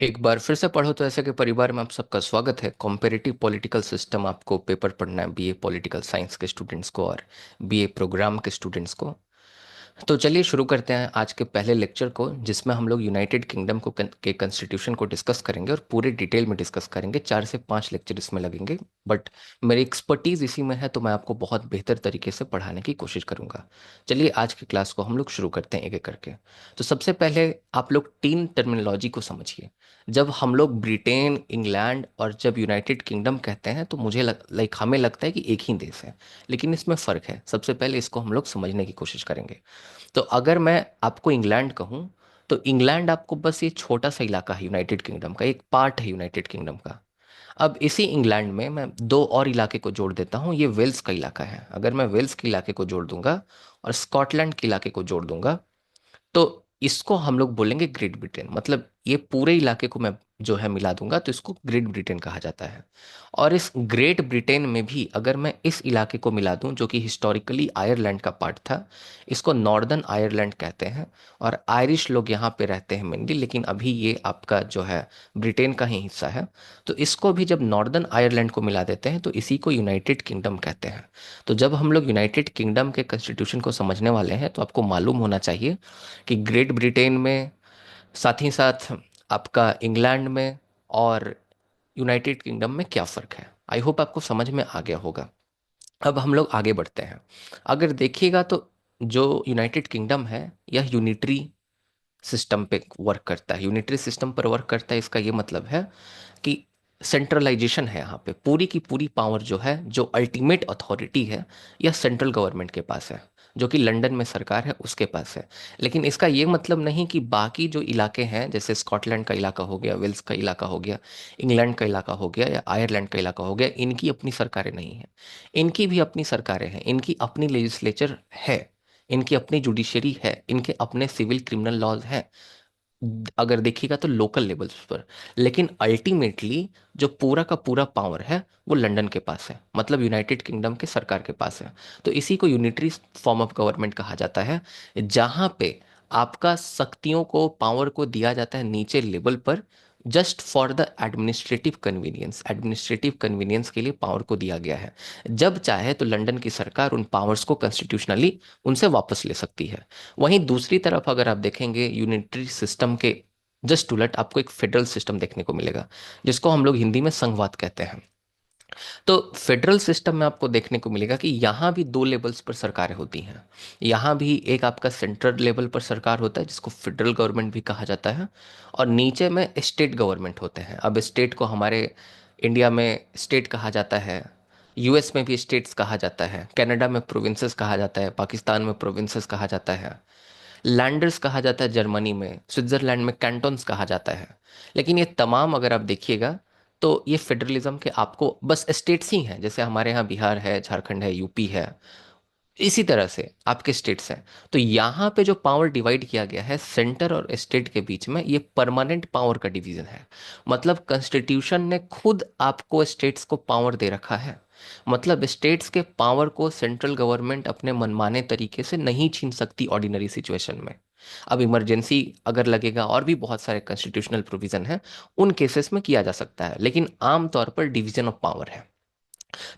एक बार फिर से पढ़ो तो ऐसे के परिवार में आप सबका स्वागत है। कॉम्पेरेटिव पॉलिटिकल सिस्टम आपको पेपर पढ़ना है, बीए पॉलिटिकल साइंस के स्टूडेंट्स को और बीए प्रोग्राम के स्टूडेंट्स को। तो चलिए शुरू करते हैं आज के पहले लेक्चर को, जिसमें हम लोग यूनाइटेड किंगडम के कॉन्स्टिट्यूशन को डिस्कस करेंगे और पूरे डिटेल में डिस्कस करेंगे। 4 से 5 लेक्चर इसमें लगेंगे, बट मेरी एक्सपर्टीज इसी में है तो मैं आपको बहुत बेहतर तरीके से पढ़ाने की कोशिश करूंगा। चलिए आज की क्लास को हम लोग शुरू करते हैं एक एक करके। तो सबसे पहले आप लोग 3 टर्मिनोलॉजी को समझिए। जब हम लोग ब्रिटेन, इंग्लैंड और जब यूनाइटेड किंगडम कहते हैं तो मुझे लाइक हमें लगता है कि एक ही देश है, लेकिन इसमें फ़र्क है। सबसे पहले इसको हम लोग समझने की कोशिश करेंगे। तो अगर मैं आपको इंग्लैंड कहूं तो इंग्लैंड आपको बस ये छोटा सा इलाका है, यूनाइटेड किंगडम का एक पार्ट है यूनाइटेड किंगडम का। अब इसी इंग्लैंड में मैं दो और इलाके को जोड़ देता हूं, ये वेल्स का इलाका है। अगर मैं वेल्स के इलाके को जोड़ दूंगा और स्कॉटलैंड के इलाके को जोड़ दूंगा तो इसको हम लोग बोलेंगे ग्रेट ब्रिटेन। मतलब ये पूरे इलाके को मैं जो है मिला दूंगा तो इसको ग्रेट ब्रिटेन कहा जाता है। और इस ग्रेट ब्रिटेन में भी अगर मैं इस इलाके को मिला दूं जो कि हिस्टोरिकली आयरलैंड का पार्ट था, इसको नॉर्दर्न आयरलैंड कहते हैं। और आयरिश लोग यहाँ पे रहते हैं मेनली, लेकिन अभी ये आपका जो है ब्रिटेन का ही हिस्सा है। तो इसको भी जब नॉर्दर्न आयरलैंड को मिला देते हैं तो इसी को यूनाइटेड किंगडम कहते हैं। तो जब हम लोग यूनाइटेड किंगडम के कॉन्स्टिट्यूशन को समझने वाले हैं तो आपको मालूम होना चाहिए कि ग्रेट ब्रिटेन में, साथ ही साथ आपका इंग्लैंड में और यूनाइटेड किंगडम में क्या फ़र्क है। आई होप आपको समझ में आ गया होगा। अब हम लोग आगे बढ़ते हैं। अगर देखिएगा तो जो यूनाइटेड किंगडम है यह यूनिटरी सिस्टम पे वर्क करता है। यूनिटरी सिस्टम पर वर्क करता है, इसका ये मतलब है कि सेंट्रलाइजेशन है। यहाँ पे पूरी की पूरी पावर जो है, जो अल्टीमेट अथॉरिटी है, यह सेंट्रल गवर्नमेंट के पास है, जो कि लंदन में सरकार है उसके पास है। लेकिन इसका ये मतलब नहीं कि बाकी जो इलाके हैं, जैसे स्कॉटलैंड का इलाका हो गया, वेल्स का इलाका हो गया, इंग्लैंड का इलाका हो गया या आयरलैंड का इलाका हो गया, इनकी अपनी सरकारें नहीं हैं। इनकी भी अपनी सरकारें हैं, इनकी अपनी लेजिस्लेचर है, इनकी अपनी जुडिशरी है, इनके अपने सिविल क्रिमिनल लॉज हैं, अगर देखिएगा तो लोकल लेवल्स पर। लेकिन अल्टीमेटली जो पूरा का पूरा पावर है वो लंदन के पास है, मतलब यूनाइटेड किंगडम के सरकार के पास है। तो इसी को यूनिटरी फॉर्म ऑफ गवर्नमेंट कहा जाता है, जहां पे आपका शक्तियों को, पावर को दिया जाता है नीचे लेवल पर, just for the administrative convenience. Administrative convenience के लिए पावर को दिया गया है। जब चाहे तो लंदन की सरकार उन पावर्स को कॉन्स्टिट्यूशनली उनसे वापस ले सकती है। वहीं दूसरी तरफ अगर आप देखेंगे यूनिटरी सिस्टम के जस्ट उलट आपको एक फेडरल सिस्टम देखने को मिलेगा, जिसको हम लोग हिंदी में संघवाद कहते हैं। तो फेडरल सिस्टम में आपको देखने को मिलेगा कि यहाँ भी दो लेवल्स पर सरकारें होती हैं। यहाँ भी एक आपका सेंट्रल लेवल पर सरकार होता है जिसको फेडरल गवर्नमेंट भी कहा जाता है, और नीचे में स्टेट गवर्नमेंट होते हैं। अब स्टेट को हमारे इंडिया में स्टेट कहा जाता है, यूएस में भी स्टेट्स कहा जाता है, कनाडा में प्रोविंसेस कहा जाता है, पाकिस्तान में प्रोविंसेस कहा जाता है, लैंडर्स कहा जाता है जर्मनी में, स्विट्जरलैंड में कैंटोन्स कहा जाता है। लेकिन ये तमाम अगर आप देखिएगा तो ये फेडरलिज्म के आपको बस स्टेट्स ही हैं। जैसे हमारे यहाँ बिहार है, झारखंड है, यूपी है, इसी तरह से आपके स्टेट्स हैं। तो यहाँ पे जो पावर डिवाइड किया गया है सेंटर और स्टेट के बीच में, ये परमानेंट पावर का डिवीजन है। मतलब कॉन्स्टिट्यूशन ने खुद आपको स्टेट्स को पावर दे रखा है। मतलब स्टेट्स के पावर को सेंट्रल गवर्नमेंट अपने मनमाने तरीके से नहीं छीन सकती ऑर्डिनरी सिचुएशन में। अब इमरजेंसी अगर लगेगा, और भी बहुत सारे कॉन्स्टिट्यूशनल प्रोविजन हैं, उन केसेस में किया जा सकता है, लेकिन आमतौर पर डिवीजन ऑफ पावर है।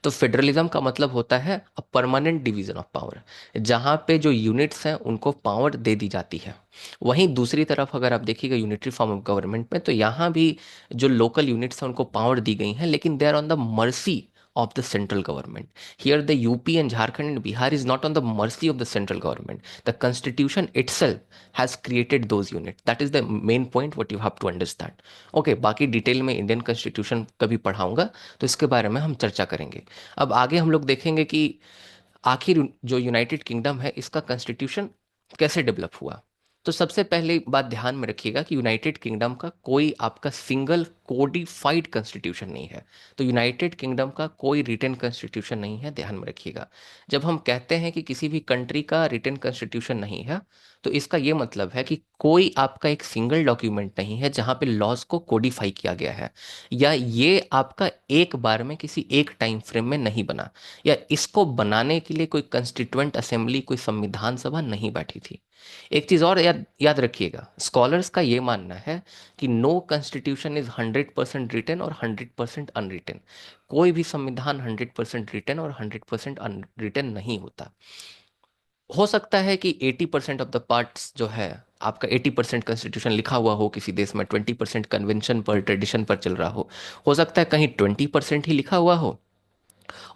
तो फेडरलिज्म का मतलब होता है a permanent division of power, जहां पे जो यूनिट्स हैं उनको पावर दे दी जाती है। वहीं दूसरी तरफ अगर आप देखिएगा यूनिटरी फॉर्म ऑफ गवर्नमेंट में, तो यहाँ भी जो लोकल यूनिट्स हैं उनको पावर दी गई हैं, लेकिन they are on the mercy of the central government. Here, the UP and Jharkhand and Bihar is not on the mercy of the central government. The constitution itself has created those units. That is the main point what you have to understand. Okay, बाकी detail में Indian constitution कभी पढ़ाऊंगा तो इसके बारे में हम चर्चा करेंगे। अब आगे हम लोग देखेंगे कि आखिर जो यूनाइटेड किंगडम है इसका कॉन्स्टिट्यूशन कैसे डेवलप हुआ। तो सबसे पहले बात ध्यान में रखिएगा कि यूनाइटेड किंगडम का कोई आपका सिंगल कोडिफाइड कॉन्स्टिट्यूशन नहीं है। तो यूनाइटेड किंगडम का कोई रिटन कॉन्स्टिट्यूशन नहीं है, ध्यान में रखिएगा। जब हम कहते हैं कि किसी भी कंट्री का रिटन कॉन्स्टिट्यूशन नहीं है, तो इसका ये मतलब है कि कोई आपका एक सिंगल डॉक्यूमेंट नहीं है जहां पे लॉज को कोडिफाई किया गया है, या ये आपका एक बार में किसी एक टाइम फ्रेम में नहीं बना, या इसको बनाने के लिए कोई कंस्टिट्यूएंट असेंबली, कोई संविधान सभा नहीं बैठी थी। एक चीज और याद याद रखिएगा, स्कॉलर्स का ये मानना है कि नो कॉन्स्टिट्यूशन इज 100% रिटन और 100% अनरिटन। कोई भी संविधान 100% रिटन और 100% अनरिटन नहीं होता। हो सकता है कि 80% ऑफ द पार्ट्स जो है, आपका 80% कॉन्स्टिट्यूशन लिखा हुआ हो किसी देश में, 20% कन्वेंशन पर, ट्रेडिशन पर चल रहा हो सकता है कहीं 20% ही लिखा हुआ हो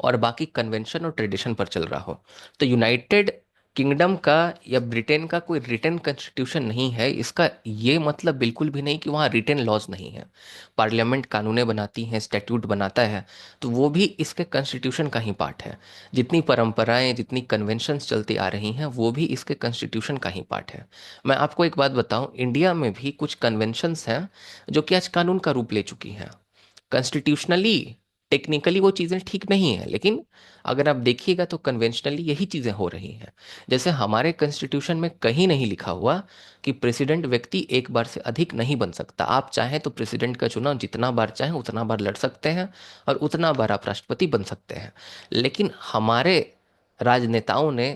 और बाकी कन्वेंशन और ट्रेडिशन पर चल रहा हो। तो यूनाइटेड किंगडम का या ब्रिटेन का कोई रिटन कॉन्स्टिट्यूशन नहीं है, इसका ये मतलब बिल्कुल भी नहीं कि वहाँ रिटन लॉज नहीं है। पार्लियामेंट कानूनें बनाती हैं, स्टैट्यूट बनाता है, तो वो भी इसके कॉन्स्टिट्यूशन का ही पार्ट है। जितनी परंपराएं, जितनी कन्वेंशंस चलती आ रही हैं, वो भी इसके कॉन्स्टिट्यूशन का ही पार्ट है। मैं आपको एक बात बताऊं, इंडिया में भी कुछ कन्वेंशंस हैं जो कि आज कानून का रूप ले चुकी हैं। कॉन्स्टिट्यूशनली, टेक्निकली वो चीज़ें ठीक नहीं है, लेकिन अगर आप देखिएगा तो कन्वेंशनली यही चीज़ें हो रही हैं। जैसे हमारे कॉन्स्टिट्यूशन में कहीं नहीं लिखा हुआ कि प्रेसिडेंट व्यक्ति एक बार से अधिक नहीं बन सकता। आप चाहें तो प्रेसिडेंट का चुनाव जितना बार चाहें उतना बार लड़ सकते हैं और उतना बार आप राष्ट्रपति बन सकते हैं। लेकिन हमारे राजनेताओं ने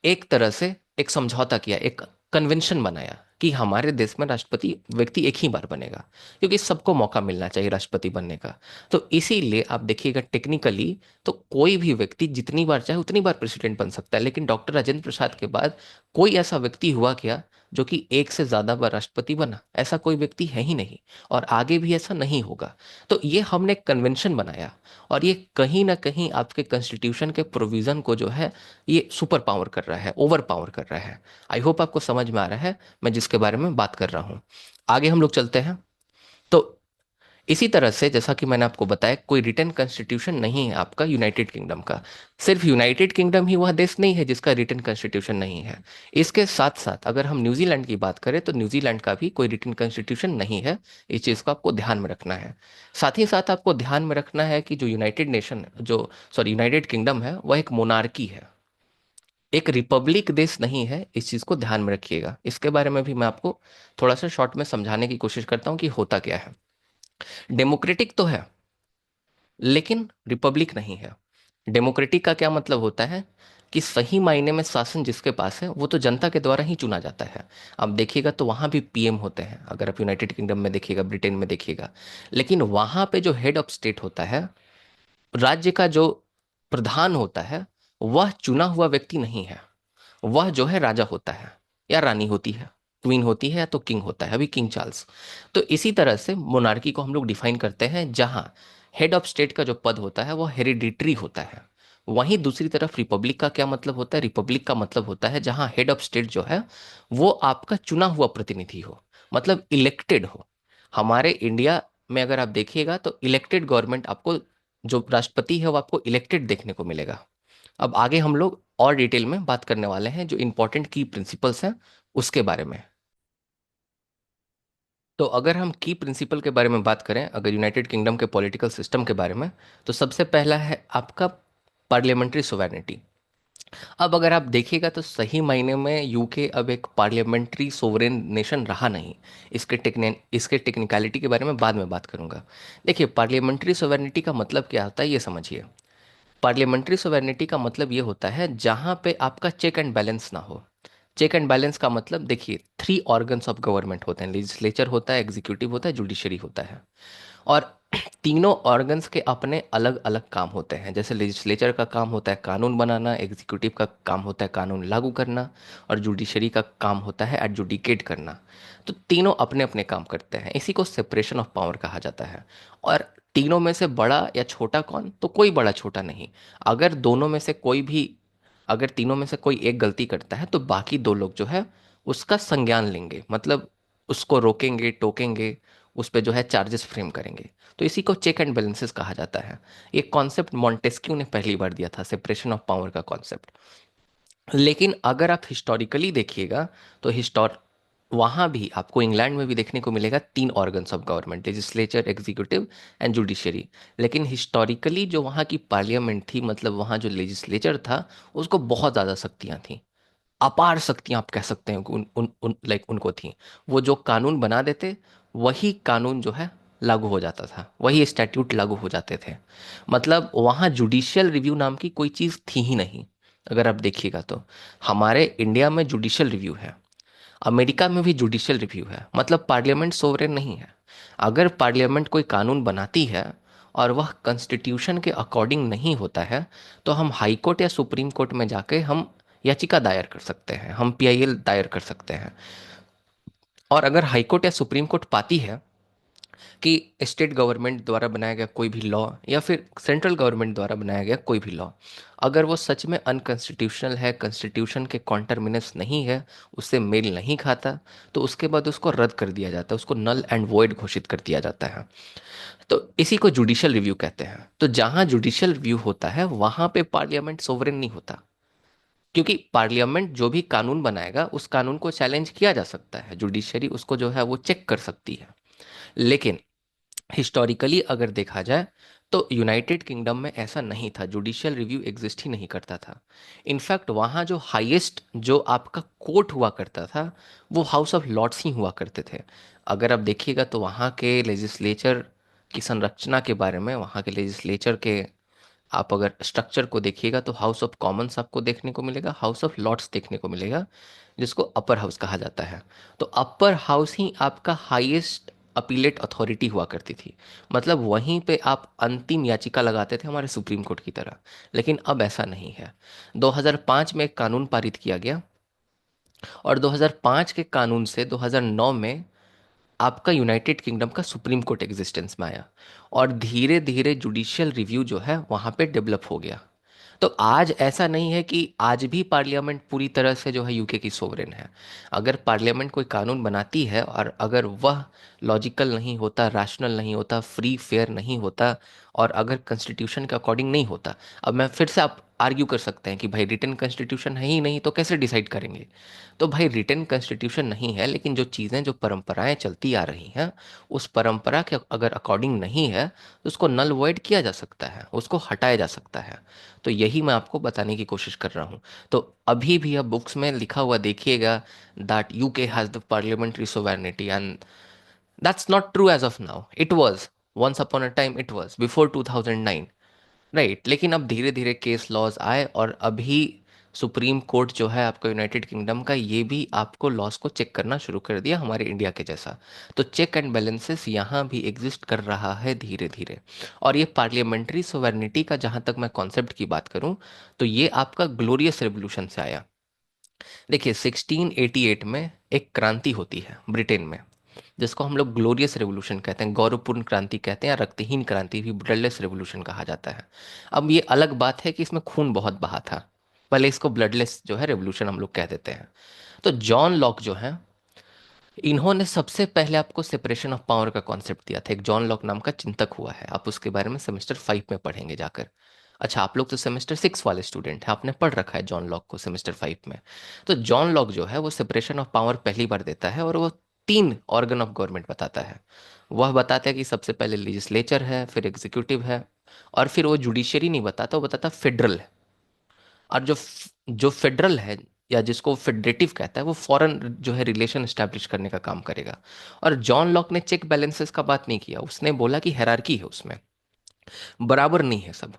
एक तरह से एक समझौता किया, एक कन्वेंशन बनाया कि हमारे देश में राष्ट्रपति व्यक्ति एक ही बार बनेगा, क्योंकि सबको मौका मिलना चाहिए राष्ट्रपति बनने का। तो इसीलिए आप देखिएगा टेक्निकली तो कोई भी व्यक्ति जितनी बार चाहे उतनी बार प्रेसिडेंट बन सकता है, लेकिन डॉक्टर राजेंद्र प्रसाद के बाद कोई ऐसा व्यक्ति हुआ क्या जो कि एक से ज्यादा बार राष्ट्रपति बना? ऐसा कोई व्यक्ति है ही नहीं, और आगे भी ऐसा नहीं होगा। तो ये हमने कन्वेंशन बनाया, और ये कहीं ना कहीं आपके कॉन्स्टिट्यूशन के प्रोविजन को जो है ये सुपर पावर कर रहा है, ओवर पावर कर रहा है। आई होप आपको समझ में आ रहा है मैं जिसके बारे में बात कर रहा हूं। आगे हम लोग चलते हैं। तो इसी तरह से जैसा कि मैंने आपको बताया, कोई रिटन कॉन्स्टिट्यूशन नहीं है आपका यूनाइटेड किंगडम का। सिर्फ यूनाइटेड किंगडम ही वह देश नहीं है जिसका रिटन कॉन्स्टिट्यूशन नहीं है। इसके साथ साथ अगर हम न्यूजीलैंड की बात करें तो न्यूजीलैंड का भी कोई रिटन कॉन्स्टिट्यूशन नहीं है। इस चीज़ को आपको ध्यान में रखना है। साथ ही साथ आपको ध्यान में रखना है कि जो यूनाइटेड नेशन जो सॉरी यूनाइटेड किंगडम है वह एक मोनार्की है, एक रिपब्लिक देश नहीं है। इस चीज को ध्यान में रखिएगा। इसके बारे में भी मैं आपको थोड़ा सा शॉर्ट में समझाने की कोशिश करता हूं कि होता क्या है। डेमोक्रेटिक तो है लेकिन रिपब्लिक नहीं है। डेमोक्रेटिक का क्या मतलब होता है कि सही मायने में शासन जिसके पास है वो तो जनता के द्वारा ही चुना जाता है। आप देखिएगा तो वहां भी पीएम होते हैं, अगर आप यूनाइटेड किंगडम में देखिएगा, ब्रिटेन में देखिएगा। लेकिन वहां पे जो हेड ऑफ स्टेट होता है, राज्य का जो प्रधान होता है, वह चुना हुआ व्यक्ति नहीं है। वह जो है राजा होता है या रानी होती है, क्वीन होती है या तो किंग होता है, अभी किंग चार्ल्स। तो इसी तरह से मोनार्की को हम लोग डिफाइन करते हैं, जहां हेड ऑफ स्टेट का जो पद होता है वो हेरिडिटरी होता है। वहीं दूसरी तरफ रिपब्लिक का क्या मतलब होता है? रिपब्लिक का मतलब होता है जहां हेड ऑफ स्टेट जो है वो आपका चुना हुआ प्रतिनिधि हो, मतलब इलेक्टेड हो। हमारे इंडिया में अगर आप देखिएगा तो इलेक्टेड गवर्नमेंट आपको, जो राष्ट्रपति है वो आपको इलेक्टेड देखने को मिलेगा। अब आगे हम लोग और डिटेल में बात करने वाले हैं जो इंपॉर्टेंट की प्रिंसिपल्स हैं उसके बारे में। तो अगर हम की प्रिंसिपल के बारे में बात करें, अगर यूनाइटेड किंगडम के पॉलिटिकल सिस्टम के बारे में, तो सबसे पहला है आपका पार्लियामेंट्री सोवेरेनिटी। अब अगर आप देखिएगा तो सही मायने में यूके अब एक पार्लियामेंट्री सोवरेन नेशन रहा नहीं। इसके टेक्निकलिटी के बारे में बाद में बात करूंगा। देखिए, पार्लियामेंट्री सोवेरेनिटी का मतलब क्या होता है ये समझिए। पार्लियामेंट्री सोवेरेनिटी का मतलब ये होता है जहां पे आपका चेक एंड बैलेंस ना हो। चेक एंड बैलेंस का मतलब देखिए, 3 ऑर्गन्स ऑफ गवर्नमेंट होते हैं, लेजिस्लेचर होता है, एग्जीक्यूटिव होता है, जुडिशरी होता है। और तीनों ऑर्गन्स के अपने अलग अलग काम होते हैं। जैसे लेजिस्लेचर का काम होता है कानून बनाना, एग्जीक्यूटिव का काम होता है कानून लागू करना, और जुडिशरी का काम होता है एडजुडिकेट करना। तो तीनों अपने अपने काम करते हैं, इसी को सेपरेशन ऑफ पावर कहा जाता है। और तीनों में से बड़ा या छोटा कौन? तो कोई बड़ा छोटा नहीं। अगर दोनों में से कोई भी, अगर तीनों में से कोई एक गलती करता है तो बाकी दो लोग जो है उसका संज्ञान लेंगे, मतलब उसको रोकेंगे, टोकेंगे, उस पर जो है चार्जेस फ्रेम करेंगे। तो इसी को चेक एंड बैलेंसेस कहा जाता है। ये कॉन्सेप्ट मॉन्टेस्क्यू ने पहली बार दिया था, सेपरेशन ऑफ पावर का कॉन्सेप्ट। लेकिन अगर आप हिस्टोरिकली देखिएगा तो वहां भी आपको इंग्लैंड में भी देखने को मिलेगा तीन organs of government, legislature, executive and judiciary. लेकिन हिस्टोरिकली जो वहाँ की पार्लियामेंट थी, मतलब वहाँ जो लेजिस्लेचर था, उसको बहुत ज़्यादा शक्तियाँ थी, अपार शक्तियां आप कह सकते हैं कि लाइक उनको थी। वो जो कानून बना देते, वही कानून जो है लागू हो जाता था, वही स्टैट्यूट लागू हो जाते थे। मतलब वहाँ जुडिशियल रिव्यू नाम की कोई चीज़ थी ही नहीं। अगर आप देखिएगा तो हमारे इंडिया में जुडिशियल रिव्यू है, अमेरिका में भी जुडिशियल रिव्यू है, मतलब पार्लियामेंट सोवरेन नहीं है। अगर पार्लियामेंट कोई कानून बनाती है और वह कॉन्स्टिट्यूशन के अकॉर्डिंग नहीं होता है, तो हम हाई कोर्ट या सुप्रीम कोर्ट में जाके हम याचिका दायर कर सकते हैं, हम पीआईएल दायर कर सकते हैं। और अगर हाई कोर्ट या सुप्रीम कोर्ट पाती है कि स्टेट गवर्नमेंट द्वारा बनाया गया कोई भी लॉ या फिर सेंट्रल गवर्नमेंट द्वारा बनाया गया कोई भी लॉ, अगर वो सच में अनकॉन्स्टिट्यूशनल है, कॉन्स्टिट्यूशन के कॉन्टरमिनस नहीं है, उससे मेल नहीं खाता, तो उसके बाद उसको रद्द कर दिया जाता है, उसको नल एंड वॉइड घोषित कर दिया जाता है। तो इसी को जुडिशियल रिव्यू कहते हैं। तो जहां जुडिशियल रिव्यू होता है वहां पे पार्लियामेंट सोवरेन नहीं होता, क्योंकि पार्लियामेंट जो भी कानून बनाएगा उस कानून को चैलेंज किया जा सकता है, जुडिशरी उसको जो है वो चेक कर सकती है। लेकिन हिस्टोरिकली अगर देखा जाए तो यूनाइटेड किंगडम में ऐसा नहीं था, जुडिशियल रिव्यू एग्जिस्ट ही नहीं करता था। इनफैक्ट वहाँ जो हाईएस्ट जो आपका कोर्ट हुआ करता था, वो हाउस ऑफ लॉर्ड्स ही हुआ करते थे। अगर आप देखिएगा तो वहाँ के लेजिस्लेचर की संरचना के बारे में, वहाँ के लेजिस्लेचर के आप अगर स्ट्रक्चर को देखिएगा तो हाउस ऑफ कॉमन्स आपको देखने को मिलेगा, हाउस ऑफ लॉर्ड्स देखने को मिलेगा, जिसको अपर हाउस कहा जाता है। तो अपर हाउस ही आपका हाईएस्ट अपीलेट अथॉरिटी हुआ करती थी, मतलब वहीं पे आप अंतिम याचिका लगाते थे हमारे सुप्रीम कोर्ट की तरह। लेकिन अब ऐसा नहीं है। 2005 में एक कानून पारित किया गया, और 2005 के कानून से 2009 में आपका यूनाइटेड किंगडम का सुप्रीम कोर्ट एग्जिस्टेंस में आया, और धीरे धीरे जुडिशियल रिव्यू जो है वहाँ पे डेवलप हो गया। तो आज ऐसा नहीं है कि आज भी पार्लियामेंट पूरी तरह से जो है यूके की सोवरेन है। अगर पार्लियामेंट कोई कानून बनाती है और अगर वह लॉजिकल नहीं होता, रैशनल नहीं होता, फ्री फेयर नहीं होता, और अगर कॉन्स्टिट्यूशन के अकॉर्डिंग नहीं होता, अब मैं फिर से आप आर्ग्यू कर सकते हैं कि भाई रिटन कॉन्स्टिट्यूशन है ही नहीं तो कैसे डिसाइड करेंगे। तो भाई रिटन कॉन्स्टिट्यूशन नहीं है, लेकिन जो चीज़ें जो परंपराएं चलती आ रही हैं, उस परंपरा के अगर अकॉर्डिंग नहीं है तो उसको नल वॉइड किया जा सकता है, उसको हटाया जा सकता है। तो यही मैं आपको बताने की कोशिश कर रहा हूँ। तो अभी भी अब बुक्स में लिखा हुआ देखिएगा that UK has the parliamentary sovereignty, and that's not true as of now. It was once upon a time, it was before 2009, right. लेकिन अब धीरे धीरे केस लॉज आए, और अभी सुप्रीम कोर्ट जो है आपका यूनाइटेड किंगडम का, ये भी आपको लॉस को चेक करना शुरू कर दिया हमारे इंडिया के जैसा। तो चेक एंड बैलेंसेस यहाँ भी एग्जिस्ट कर रहा है धीरे धीरे। और ये पार्लियामेंट्री सोवेरेनिटी का जहाँ तक मैं कॉन्सेप्ट की बात करूँ, तो ये आपका ग्लोरियस रेवोल्यूशन से आया। देखिए 1688 में एक क्रांति होती है ब्रिटेन में, जिसको हम लोग ग्लोरियस रेवोल्यूशन कहते हैं, गौरवपूर्ण क्रांति कहते हैं, या रक्तहीन क्रांति भी ब्लडलेस रेवोल्यूशन कहा जाता है। अब ये अलग बात है कि इसमें खून बहुत बहा था, भले इसको ब्लडलेस जो है रेवोल्यूशन हम लोग कह देते हैं। तो जॉन लॉक जो है, इन्होंने सबसे पहले आपको सेपरेशन ऑफ पावर का कॉन्सेप्ट दिया था। एक जॉन लॉक नाम का चिंतक हुआ है, आप उसके बारे में सेमेस्टर 5 में पढ़ेंगे जाकर। अच्छा, आप लोग तो सेमेस्टर 6 वाले स्टूडेंट हैं, आपने पढ़ रखा है जॉन लॉक को सेमेस्टर 5 में। तो जॉन लॉक जो है वो सेपरेशन ऑफ पावर पहली बार देता है, और वो तीन ऑर्गन ऑफ गवर्नमेंट बताता है। वह बताता है कि सबसे पहले लेजिस्लेचर है, फिर एग्जीक्यूटिव है, और फिर वो जुडिशरी नहीं बताता, वो बताता फेडरल है। और जो फेडरल है, या जिसको फेडरेटिव कहता है, वो फॉरेन जो है रिलेशन स्टैब्लिश करने का काम करेगा। और जॉन लॉक ने चेक बैलेंसेस का बात नहीं किया, उसने बोला कि हायरार्की है उसमें, बराबर नहीं है सब,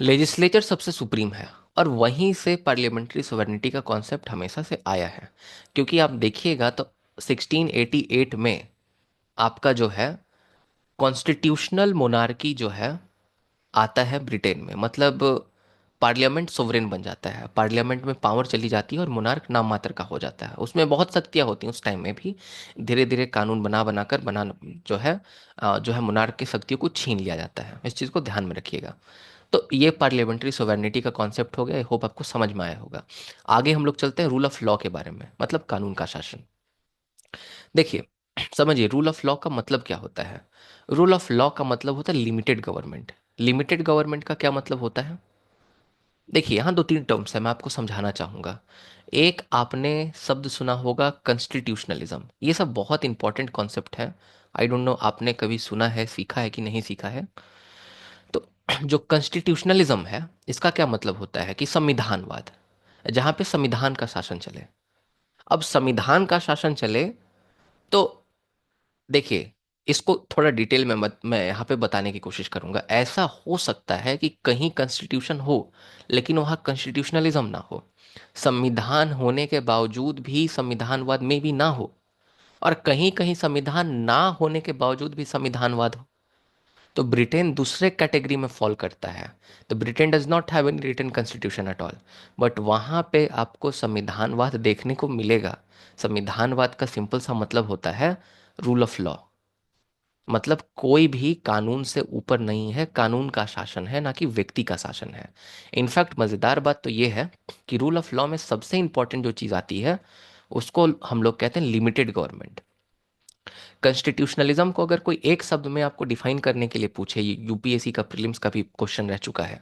लेजिस्लेचर सबसे सुप्रीम है। और वहीं से पार्लियामेंट्री सोवेरेनिटी का कॉन्सेप्ट हमेशा से आया है। क्योंकि आप देखिएगा तो 1688 में आपका जो है कॉन्स्टिट्यूशनल मोनार्की जो है आता है ब्रिटेन में, मतलब पार्लियामेंट सोवरेन बन जाता है, पार्लियामेंट में पावर चली जाती है और मोनार्क नाम मात्र का हो जाता है। उसमें बहुत शक्तियाँ होती हैं उस टाइम में भी, धीरे धीरे कानून बना बनाकर बना जो है मोनार्क की शक्तियों को छीन लिया जाता है। इस चीज़ को ध्यान में रखिएगा। तो ये पार्लियामेंट्री सोवेरेनिटी का कॉन्सेप्ट हो गया, आई होप आपको समझ में आया होगा। आगे हम लोग चलते हैं रूल ऑफ लॉ के बारे में, मतलब कानून का शासन। देखिए, समझिए रूल ऑफ लॉ का मतलब क्या होता है। रूल ऑफ लॉ का मतलब होता है लिमिटेड गवर्नमेंट। लिमिटेड गवर्नमेंट का क्या मतलब होता है? देखिए यहाँ दो तीन टर्म्स है, मैं आपको समझाना चाहूंगा। एक आपने शब्द सुना होगा कॉन्स्टिट्यूशनलिज्म, ये सब बहुत इंपॉर्टेंट कॉन्सेप्ट है। आई डोंट नो आपने कभी सुना है, सीखा है कि नहीं सीखा है। तो जो कॉन्स्टिट्यूशनलिज्म है, इसका क्या मतलब होता है कि संविधानवाद, जहां पे संविधान का शासन चले। अब संविधान का शासन चले तो देखिए, इसको थोड़ा डिटेल में मैं यहाँ पे बताने की कोशिश करूंगा। ऐसा हो सकता है कि कहीं कॉन्स्टिट्यूशन हो लेकिन वहाँ कॉन्स्टिट्यूशनलिज्म ना हो, संविधान होने के बावजूद भी संविधानवाद में भी ना हो, और कहीं कहीं संविधान ना होने के बावजूद भी संविधानवाद हो। तो ब्रिटेन दूसरे कैटेगरी में फॉल करता है। तो Britain does not have any written constitution at all, but वहाँ पे आपको संविधानवाद देखने को मिलेगा। संविधानवाद का सिंपल सा मतलब होता है रूल ऑफ लॉ, मतलब कोई भी कानून से ऊपर नहीं है, कानून का शासन है ना कि व्यक्ति का शासन है। इनफैक्ट मजेदार बात तो ये है कि रूल ऑफ लॉ में सबसे इंपॉर्टेंट जो चीज आती है उसको हम लोग कहते हैं लिमिटेड गवर्नमेंट। कॉन्स्टिट्यूशनलिज्म को अगर कोई एक शब्द में आपको डिफाइन करने के लिए पूछे, यूपीएससी का प्रीलिम्स का भी क्वेश्चन रह चुका है,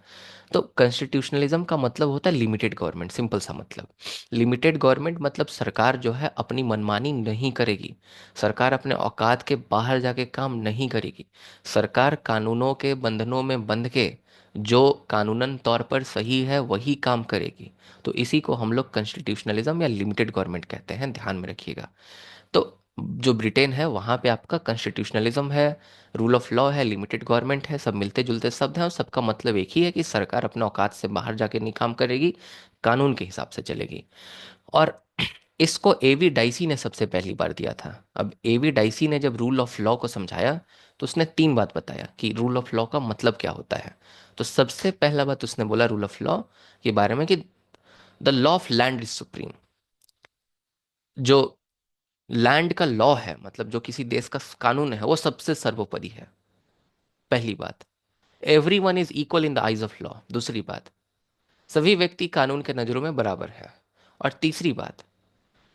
तो कॉन्स्टिट्यूशनलिज्म का मतलब होता है लिमिटेड गवर्नमेंट। सिंपल सा मतलब, लिमिटेड गवर्नमेंट मतलब सरकार जो है अपनी मनमानी नहीं करेगी, सरकार अपने औकात के बाहर जाके काम नहीं करेगी, सरकार कानूनों के बंधनों में बंध के जो कानूनन तौर पर सही है वही काम करेगी। तो इसी को हम लोग कॉन्स्टिट्यूशनलिज्म या लिमिटेड गवर्नमेंट कहते हैं, ध्यान में रखिएगा। तो जो ब्रिटेन है वहां पे आपका कॉन्स्टिट्यूशनलिज्म है, रूल ऑफ लॉ है, लिमिटेड गवर्नमेंट है, सब मिलते जुलते शब्द हैं और सबका मतलब एक ही है कि सरकार अपने औकात से बाहर जाके नहीं काम करेगी, कानून के हिसाब से चलेगी। और इसको एवी डाइसी ने सबसे पहली बार दिया था। अब एवी डाइसी ने जब रूल ऑफ लॉ को समझाया तो उसने तीन बात बताया कि रूल ऑफ लॉ का मतलब क्या होता है। तो सबसे पहला बात उसने बोला रूल ऑफ लॉ के बारे में कि the law of land is supreme. जो लैंड का लॉ है, मतलब जो किसी देश का कानून है, वो सबसे सर्वोपरि है, पहली बात। Every one is equal in the eyes of law, दूसरी बात। सभी व्यक्ति कानून के नजरों में बराबर है, और तीसरी बात,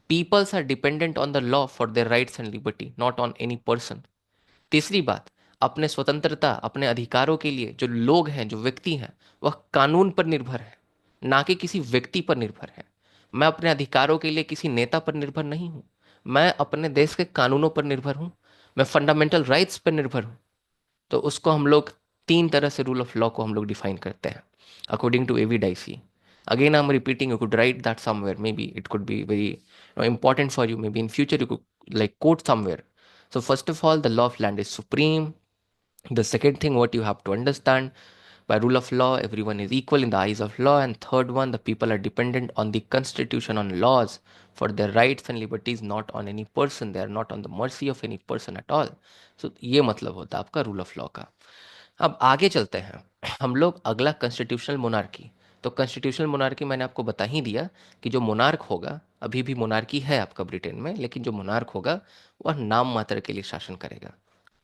peoples are dependent on the law for their rights and liberty, not on any person. तीसरी बात, अपने स्वतंत्रता, अपने अधिकारों के लिए जो लोग हैं, जो व्यक्ति हैं, वह कानून पर निर्भर है, ना कि किसी व्यक्ति पर निर्भर है। मैं अपने अधिकारों के लिए किसी नेता पर निर्भर नहीं हूं, मैं अपने देश के कानूनों पर निर्भर हूं, मैं फंडामेंटल राइट्स पर निर्भर हूं। तो उसको हम लोग तीन तरह से रूल ऑफ लॉ को हम लोग डिफाइन करते हैं according to A V Dicey. Again I am repeating, you could write that somewhere, may be it could be very important for you, maybe in future you could like quote somewhere. So first of all, the law of land is supreme. The second thing what you have to understand, by rule of law everyone is equal in the eyes of law. And third one, the people are dependent on the constitution, on laws for their rights and liberties, not on any person, they are not on the mercy of any person at all. So ये मतलब होता है आपका rule of law का। अब आगे चलते हैं हम लोग, अगला कॉन्स्टिट्यूशनल मोनार्की। तो कॉन्स्टिट्यूशनल मोनार्की मैंने आपको बता ही दिया कि जो मोनार्क होगा, अभी भी मोनार्की है आपका ब्रिटेन में, लेकिन जो मोनार्क होगा वह नाम मात्र के लिए शासन करेगा।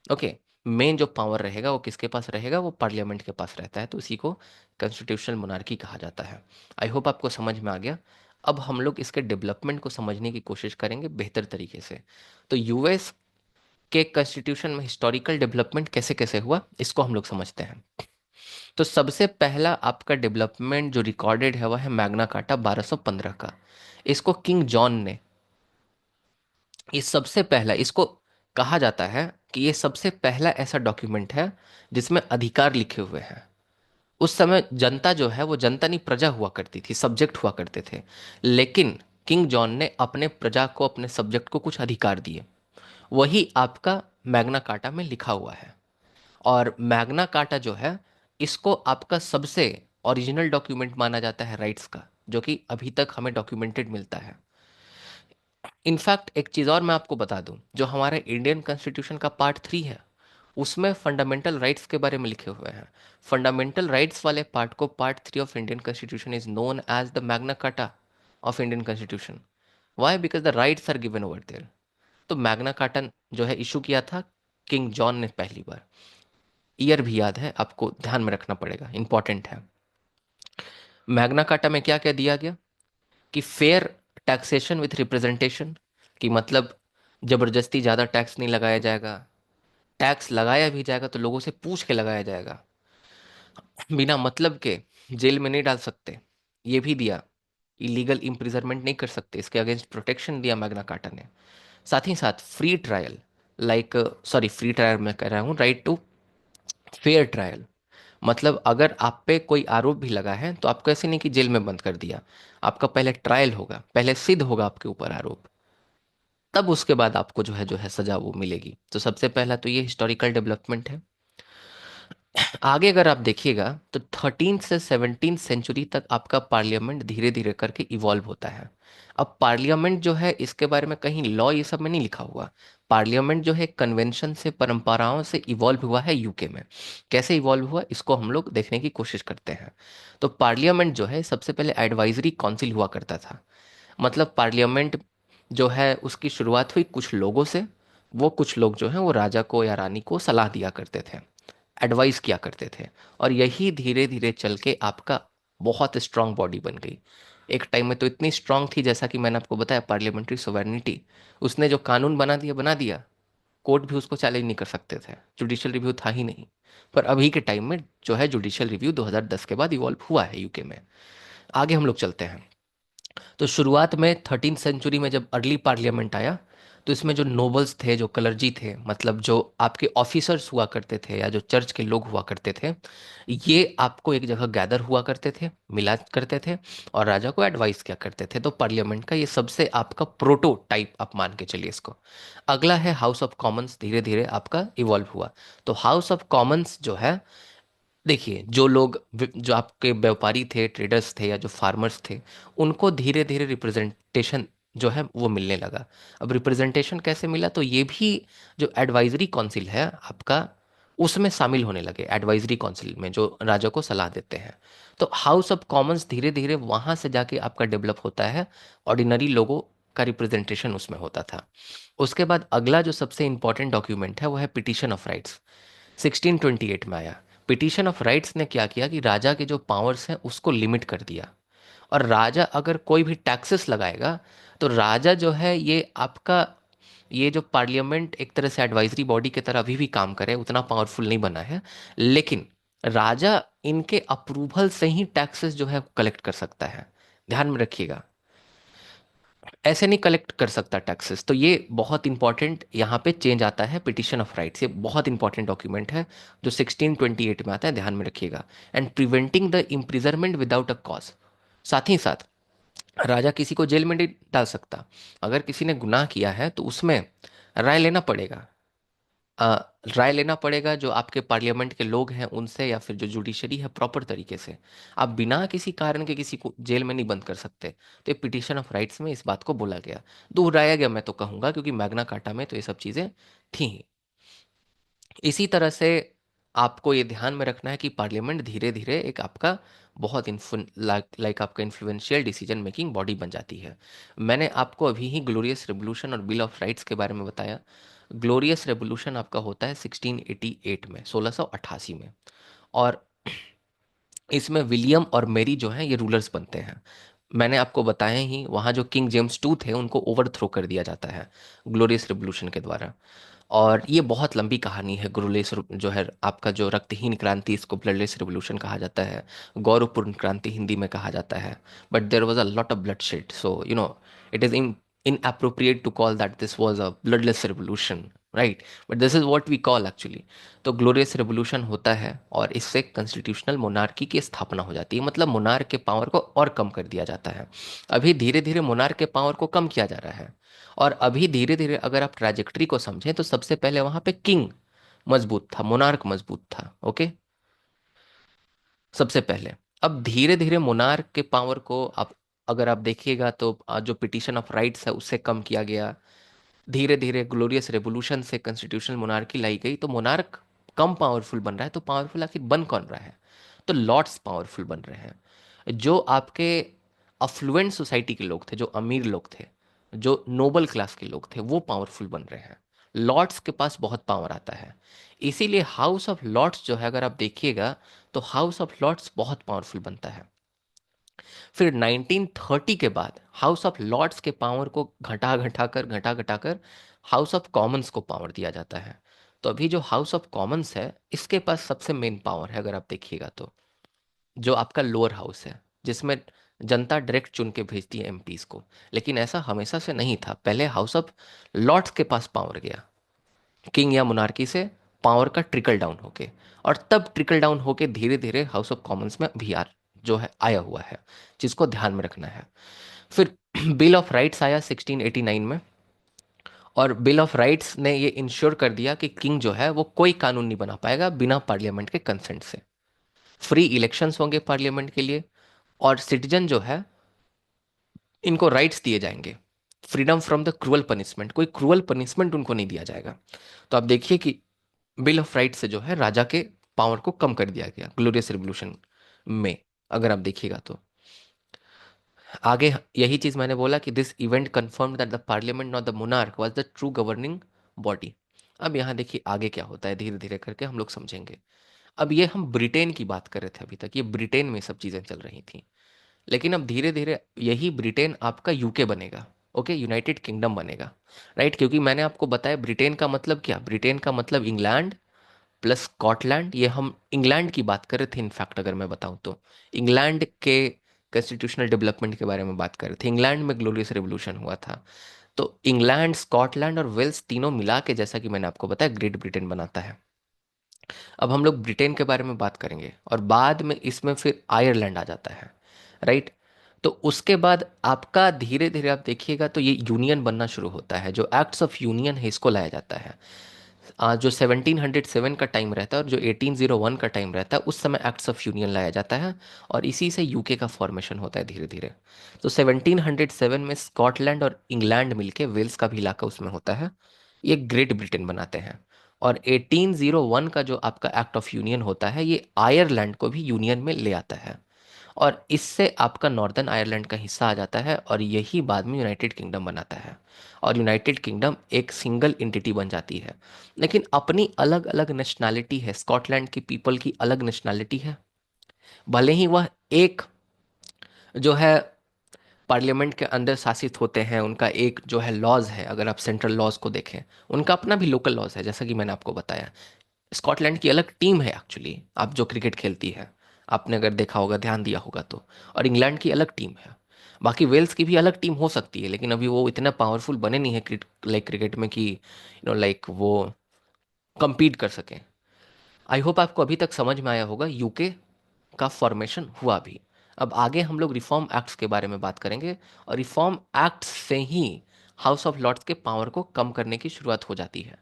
ओके, मेन जो पावर रहेगा वो किसके पास रहेगा, वो पार्लियामेंट के पास रहता है, तो इसी को कॉन्स्टिट्यूशनल मोनार्की कहा जाता है। आई होप आपको समझ में आ गया। अब हम लोग इसके डेवलपमेंट को समझने की कोशिश करेंगे बेहतर तरीके से। तो यूएस के कॉन्स्टिट्यूशन में हिस्टोरिकल डेवलपमेंट कैसे कैसे हुआ, इसको हम लोग समझते हैं। तो सबसे पहला आपका डेवलपमेंट जो रिकॉर्डेड है वह है मैग्ना कार्टा 1215 का। इसको किंग जॉन ने, ये सबसे पहला, इसको कहा जाता है कि ये सबसे पहला ऐसा डॉक्यूमेंट है जिसमें अधिकार लिखे हुए हैं। उस समय जनता जो है वो जनता नहीं, प्रजा हुआ करती थी, सब्जेक्ट हुआ करते थे, लेकिन किंग जॉन ने अपने प्रजा को, अपने सब्जेक्ट को कुछ अधिकार दिए। वही आपका मैग्ना कार्टा में लिखा हुआ है। और मैग्ना कार्टा जो है, इसको आपका सबसे ओरिजिनल डॉक्यूमेंट माना जाता है राइट्स का, जो कि अभी तक हमें डॉक्यूमेंटेड मिलता है। इनफैक्ट एक चीज़ और मैं आपको बता दूं, जो हमारे इंडियन कॉन्स्टिट्यूशन का पार्ट 3 है उसमें फंडामेंटल राइट्स के बारे में लिखे हुए हैं। फंडामेंटल राइट्स वाले पार्ट को part 3 of Indian constitution is known as the Magna Carta of Indian constitution. Why? Because the rights are given over there. तो मैग्ना कार्टा जो है इशू किया था किंग जॉन ने पहली बार। ईयर भी याद है आपको, ध्यान में रखना पड़ेगा, इंपॉर्टेंट है। मैग्ना कार्टा में क्या क्या दिया गया कि फेयर टैक्सेशन विथ रिप्रेजेंटेशन, कि मतलब जबरदस्ती ज़्यादा टैक्स नहीं लगाया जाएगा, टैक्स लगाया भी जाएगा तो लोगों से पूछ के लगाया जाएगा, बिना मतलब के जेल में नहीं डाल सकते, ये भी दिया, इलीगल इम्प्रिजनमेंट नहीं कर सकते, इसके अगेंस्ट प्रोटेक्शन दिया मैग्ना कार्टा ने। साथ ही साथ free trial, like sorry free trial मैं कह रहा हूँ, राइट टू फेयर ट्रायल। मतलब अगर आप पे कोई आरोप भी लगा है तो आपको ऐसे नहीं कि जेल में बंद कर दिया, आपका पहले ट्रायल होगा, पहले सिद्ध होगा आपके ऊपर आरोप, तब उसके बाद आपको जो है सजा वो मिलेगी। तो सबसे पहला तो ये हिस्टोरिकल डेवलपमेंट है। आगे अगर आप देखिएगा तो 13 से 17 सेंचुरी तक आपका पार्लियामेंट धीरे धीरे करके इवॉल्व होता है। अब पार्लियामेंट जो है इसके बारे में कहीं लॉ ये सब में नहीं लिखा हुआ। पार्लियामेंट जो है कन्वेंशन से, परंपराओं से इवॉल्व हुआ है यूके में। कैसे इवॉल्व हुआ इसको हम लोग देखने की कोशिश करते हैं। तो पार्लियामेंट जो है सबसे पहले एडवाइजरी काउंसिल हुआ करता था। मतलब पार्लियामेंट जो है उसकी शुरुआत हुई कुछ लोगों से। वो कुछ लोग जो हैं वो राजा को या रानी को सलाह दिया करते थे, एडवाइस किया करते थे। और यही धीरे धीरे चल के आपका बहुत स्ट्रांग बॉडी बन गई। एक टाइम में तो इतनी स्ट्रांग थी, जैसा कि मैंने आपको बताया, पार्लियामेंट्री सोवेरेनिटी। उसने जो कानून बना दिया बना दिया, कोर्ट भी उसको चैलेंज नहीं कर सकते थे, जुडिशियल रिव्यू था ही नहीं। पर अभी के टाइम में जो है जुडिशियल रिव्यू 2010 के बाद इवॉल्व हुआ है यूके में। आगे हम लोग चलते हैं। तो शुरुआत में 13 सेंचुरी में जब अर्ली पार्लियामेंट आया, तो इसमें जो नोबल्स थे, जो कलर्जी थे, मतलब जो आपके ऑफिसर्स हुआ करते थे या जो चर्च के लोग हुआ करते थे, ये आपको एक जगह गैदर हुआ करते थे, मिला करते थे, और राजा को एडवाइस किया करते थे। तो पार्लियामेंट का ये सबसे आपका प्रोटो टाइप आप मान के चलिए इसको। अगला है हाउस ऑफ कॉमन्स, धीरे धीरे आपका इवॉल्व हुआ। तो हाउस ऑफ कॉमन्स जो है, देखिए जो लोग जो आपके व्यापारी थे, ट्रेडर्स थे, या जो फार्मर्स थे, उनको धीरे धीरे रिप्रेजेंटेशन जो है वो मिलने लगा। अब रिप्रेजेंटेशन कैसे मिला, तो ये भी जो एडवाइजरी काउंसिल है आपका, उसमें शामिल होने लगे, एडवाइजरी काउंसिल में जो राजा को सलाह देते हैं। तो हाउस ऑफ कॉमन्स धीरे धीरे वहां से जाके आपका डेवलप होता है, ऑर्डिनरी लोगों का रिप्रेजेंटेशन उसमें होता था। उसके बाद अगला जो सबसे इंपॉर्टेंट डॉक्यूमेंट है वो है पिटीशन ऑफ राइट्स, 1628 में आया। पिटीशन ऑफ राइट्स ने क्या किया कि राजा के जो पावर्स हैं उसको लिमिट कर दिया। और राजा अगर कोई भी टैक्सेस लगाएगा, तो राजा जो है ये आपका, ये जो पार्लियामेंट एक तरह से एडवाइजरी बॉडी की तरह अभी भी काम करे, उतना पावरफुल नहीं बना है, लेकिन राजा इनके अप्रूवल से ही टैक्सेस जो है कलेक्ट कर सकता है। ध्यान में रखिएगा, ऐसे नहीं कलेक्ट कर सकता टैक्सेस। तो ये बहुत इंपॉर्टेंट यहाँ पे चेंज आता है, पिटिशन ऑफ राइट्स, ये बहुत इंपॉर्टेंट डॉक्यूमेंट है जो 1628 में आता है, ध्यान में रखिएगा। And preventing the imprisonment without a cause. साथ ही साथ राजा किसी को जेल में नहीं डाल सकता। अगर किसी ने गुनाह किया है तो उसमें राय लेना पड़ेगा। अ, राय लेना पड़ेगा जो आपके पार्लियामेंट के लोग हैं उनसे, या फिर जो जुडिशरी है प्रॉपर तरीके से। आप बिना किसी कारण के किसी को जेल में नहीं बंद कर सकते। तो ये पिटिशन ऑफ राइट्स में इस बात को बोला गया, दोहराया गया मैं तो कहूंगा, क्योंकि मैग्ना कार्टा में तो ये सब चीजें थी ही। इसी तरह से आपको ये ध्यान में रखना है कि पार्लियामेंट धीरे धीरे एक आपका बहुत लाइक आपका इन्फ्लुएंशियल डिसीजन मेकिंग बॉडी बन जाती है। मैंने आपको अभी ही ग्लोरियस रेवोल्यूशन और बिल ऑफ राइट्स के बारे में बताया। ग्लोरियस रेवोल्यूशन आपका होता है 1688 में, 1688 में। और इसमें विलियम और मेरी जो हैं ये रूलर्स बनते हैं। मैंने आपको बताया ही, वहाँ जो किंग जेम्स टू थे उनको ओवरथ्रो कर दिया जाता है ग्लोरियस रेवोल्यूशन के द्वारा। और ये बहुत लंबी कहानी है। ग्लोरियस जो है आपका, जो रक्तहीन क्रांति, इसको ब्लडलेस रेवोल्यूशन कहा जाता है, गौरवपूर्ण क्रांति हिंदी में कहा जाता है। But there was a lot of blood shed, so it is inappropriate to call that this was a bloodless revolution, right? But this is what we call actually। तो ग्लोरियस रेवोल्यूशन होता है और इससे कॉन्स्टिट्यूशनल मोनार्की की स्थापना हो जाती है, मतलब मोनार्क के पावर को और कम कर दिया जाता है। अभी धीरे धीरे मोनार्क के पावर को कम किया जा रहा है। और अभी धीरे धीरे अगर आप ट्रैजेक्टरी को समझें तो सबसे पहले वहां पे किंग मजबूत था, मोनार्क मजबूत था, ओके, सबसे पहले। अब धीरे धीरे मोनार्क के पावर को आप अगर आप देखिएगा तो जो पिटीशन ऑफ राइट्स है उससे कम किया गया। धीरे धीरे ग्लोरियस रेवोल्यूशन से कॉन्स्टिट्यूशनल मोनार्की लाई गई, तो मोनार्क कम पावरफुल बन रहा है। तो पावरफुल आखिर बन कौन रहा है, तो लॉर्ड्स पावरफुल बन रहे हैं। जो आपके अफ्लुएंट सोसाइटी के लोग थे, जो अमीर लोग थे, जो नोबल क्लास के लोग थे, वो पावरफुल बन रहे हैं। लॉर्ड्स के पास बहुत पावर आता है। इसीलिए हाउस ऑफ लॉर्ड्स जो है अगर आप देखिएगा तो हाउस ऑफ लॉर्ड्स बहुत पावरफुल बनता है। फिर 1930 के बाद हाउस ऑफ लॉर्ड्स के पावर को घटा घटा कर हाउस ऑफ कॉमन्स को पावर दिया जाता है। तो अभी जो हाउस ऑफ कॉमन्स है इसके पास सबसे मेन पावर है अगर आप देखिएगा तो, जो आपका लोअर हाउस है, जिसमें जनता डायरेक्ट चुन के भेजती है एमपीज को। लेकिन ऐसा हमेशा से नहीं था, पहले हाउस ऑफ लॉर्ड्स के पास पावर गया, किंग या मोनार्की से पावर का ट्रिकल डाउन होके, और तब ट्रिकल डाउन होके धीरे धीरे हाउस ऑफ कॉमन्स में अभी जो है आया हुआ है, जिसको ध्यान में रखना है। फिर बिल ऑफ राइट्स आया 1689 में, और बिल ऑफ राइट्स ने ये इंश्योर कर दिया कि किंग जो है वो कोई कानून नहीं बना पाएगा बिना पार्लियामेंट के कंसेंट से। फ्री इलेक्शंस होंगे पार्लियामेंट के लिए, और सिटीजन जो है इनको राइट्स दिए जाएंगे, freedom from the cruel punishment, कोई क्रूअल पनिशमेंट उनको नहीं दिया जाएगा। तो आप देखिए कि बिल ऑफ राइट्स से जो है राजा के पावर को कम कर दिया गया ग्लोरियस रिवॉल्यूशन में, अगर आप देखिएगा तो। आगे यही चीज मैंने बोला कि this event confirm that the parliament not the monarch was the true governing body. अब यहाँ देखिए आगे क्या होता है, धीरे धीरे करके हम लोग समझेंगे। अब ये हम ब्रिटेन की बात कर रहे थे अभी तक, ये ब्रिटेन में सब चीजें चल रही थी, लेकिन अब धीरे धीरे यही ब्रिटेन आपका यूके बनेगा, ओके, यूनाइटेड किंगडम बनेगा, राइट। क्योंकि मैंने आपको बताया ब्रिटेन का मतलब क्या, ब्रिटेन का मतलब इंग्लैंड प्लस स्कॉटलैंड। ये हम इंग्लैंड की बात कर रहे थे, इनफैक्ट अगर मैं बताऊं तो इंग्लैंड के कॉन्स्टिट्यूशनल डेवलपमेंट के बारे में बात कर रहे थे, इंग्लैंड में ग्लोरियस रेवोल्यूशन हुआ था। तो इंग्लैंड, स्कॉटलैंड और वेल्स तीनों मिला के, जैसा कि मैंने आपको बताया, ग्रेट ब्रिटेन बनाता है। अब हम लोग ब्रिटेन के बारे में बात करेंगे, और बाद में इसमें फिर आयरलैंड आ जाता है, राइट। तो उसके बाद आपका धीरे धीरे आप देखिएगा तो ये यूनियन बनना शुरू होता है, जो एक्ट्स ऑफ यूनियन है इसको लाया जाता है। जो 1707 का टाइम रहता है और जो 1801 का टाइम रहता है, उस समय एक्ट्स ऑफ यूनियन लाया जाता है, और इसी से यूके का फॉर्मेशन होता है धीरे धीरे। तो 1707 में स्कॉटलैंड और इंग्लैंड मिलके वेल्स का भी इलाका उसमें होता है, ये ग्रेट ब्रिटेन बनाते हैं। और 1801 का जो आपका एक्ट ऑफ यूनियन होता है, ये आयरलैंड को भी यूनियन में ले आता है, और इससे आपका नॉर्दर्न आयरलैंड का हिस्सा आ जाता है, और यही बाद में यूनाइटेड किंगडम बनाता है। और यूनाइटेड किंगडम एक सिंगल एंटिटी बन जाती है, लेकिन अपनी अलग अलग नेशनैलिटी है, स्कॉटलैंड की पीपल की अलग नेशनैलिटी है। भले ही वह एक जो है पार्लियामेंट के अंदर शासित होते हैं, उनका एक जो है लॉज है, अगर आप सेंट्रल लॉज को देखें, उनका अपना भी लोकल लॉज है, जैसा कि मैंने आपको बताया। स्कॉटलैंड की अलग टीम है एक्चुअली, आप जो क्रिकेट खेलती है, आपने अगर देखा होगा, ध्यान दिया होगा तो। और इंग्लैंड की अलग टीम है। बाकी वेल्स की भी अलग टीम हो सकती है, लेकिन अभी वो इतना पावरफुल बने नहीं है लाइक क्रिकेट में कि लाइक वो compete कर सकें। आई होप आपको अभी तक समझ में आया होगा यूके का फॉर्मेशन हुआ भी। अब आगे हम लोग रिफॉर्म एक्ट्स के बारे में बात करेंगे, और रिफॉर्म एक्ट्स से ही हाउस ऑफ लॉर्ड्स के पावर को कम करने की शुरुआत हो जाती है,